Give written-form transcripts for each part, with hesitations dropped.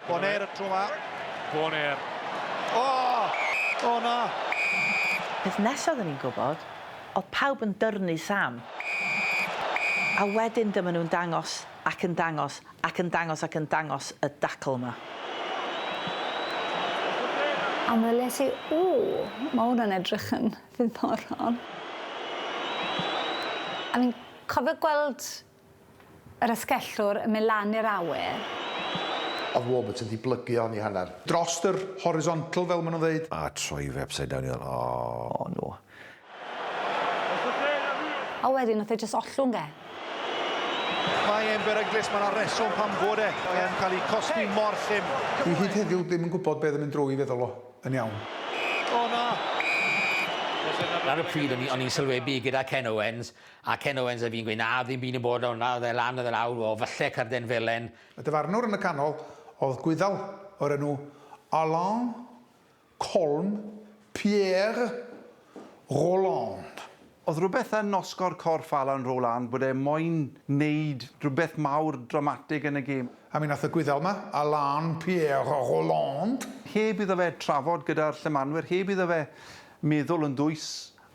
Boner y tro yma. Boner. O na! Peth nesaf oedden ni'n gwybod, oedd pawb yn dyrnu Sam. A wedyn dyma nhw'n dangos ac yn dangos ac yn dangos ac yn dangos y Dacl yma. A meddyliais i, mae hwnna'n edrych yn ddiddorol. A ni'n cofio gweld yr esgellwr yn mynd lan i'r awyr. Oedd Warburton wedi blygu hon i hanner. Drost yr horizontal, fel maen nhw'n dweud. A troi fe upside down i ddod, O, no. A wedyn, oedd e jyst ollwng e. Mae e'n beryglus, mae'na reswm pam fod e. Mae'n cael ei cosbi mor llym. Dwi hyd heddiw ddim yn gwybod beth yn mynd drwy feddwl o, yn iawn. O na! Ar y pryd, o'n i'n sylwebu gyda Ken Owens, a Ken Owens a fi'n gweud, na, ddim byd yn bod hwnna, oedd e lan oedd e lawr, o falle carden felen. Y dyfarnwr yn y canol oedd Gwyddal o'r enw Alain Colm Pierre Roland. Oedd rhywbeth yn nosgo'r corff Alan Roland bod e moyn wneud rhywbeth mawr dramatig yn y gêm. A mi nath y Gwyddal yma, Alain Pierre Roland. Heb iddo fe trafod gyda'r llemanwyr, heb iddo fe meddwl yn dwys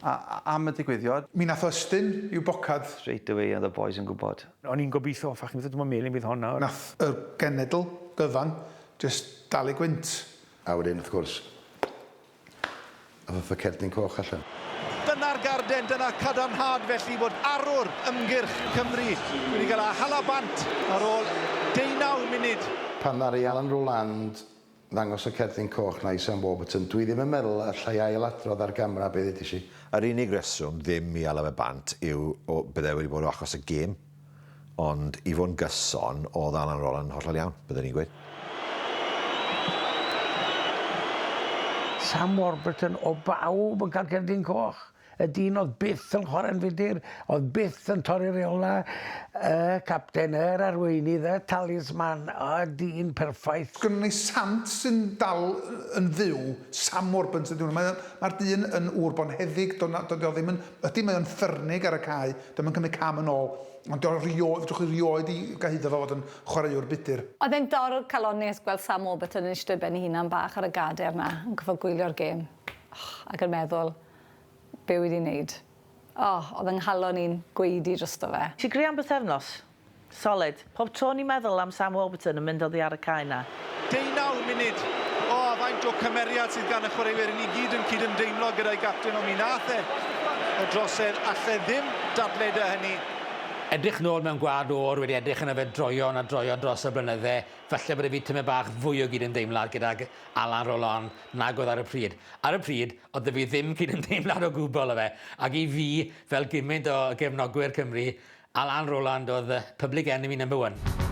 am y digwyddiad. Mi nath ystyn i'w bocad. Straight away oedd y boys yn gwybod. O'n i'n gobeithio, ffach, mi ddod yma melyn bydd honna. Nath y genedl gyfan just dal i gwynt. A wedyn, wrth gwrs, a fath y cerdyn coch allan. Dyna'r garden, dyna cadarnhad felly bod arwr ymgyrch Cymru wedi cael a halabant ar ôl 19 munud. Pan ddaru Alan Roland ddangos y cerdyn coch na i Sam Warburton, dwi ddim yn meddwl allai ailadrodd ar gamera beth ydych chi. Yr unig reswm ddim i ala fe bant yw o bydde wedi bod o achos y gêm, ond i fod yn gyson oedd Alan Roland hollol iawn, byddwn ni'n gweud. Sam Warburton o bawb yn cael cerdyn coch. Y dyn oedd byth yn chwarae'n fudur, oedd byth yn torri reola, y capten, yr arweinydd, y talisman, y dyn perffaith. Sgynnon ni sant sy'n dal yn fyw, Sam Warburton. Mae'r dyn yn wrbonheddig, ydy mae'n ffyrnig ar y cae, dyma'n cymryd cam yn ôl, ond fedrwch chi rioed i gyhyddo fo fod yn chwaraewr budur. Oedd e'n dorr calonis gweld Sam Warburton yn eistedd ben 'i hunan bach ar y gader yna, yn cyfo gwylio'r gêm. Ac yn meddwl, be wedi wneud. Oedd yng nghalon ni'n gweidi drosto fe. Ti greu am bythefnos? Solid. Pob tro ni'n meddwl am Sam Warburton yn mynd oddi ar y cae na. 19 munud. Faint o cymeriad sydd gan y chwaraewyr. Ni gyd yn cydymdeimlo gyda'i gapten, ond mi nath e. O drosedd, allai ddim dadled y hynny. Edrych nôl mewn gwad o'r wedi edrych yn y fe droio a droio dros y blynydde. Falle bod e fi tymed bach fwy o gydymdeimlad gydag Alan Roland nag oedd ar y pryd. Ar y pryd, oedd fi ddim cydymdeimlad o gwbl o fe. Ac i fi, fel gymaint o gefnogwyr Cymru, Alan Roland oedd public enemy #1.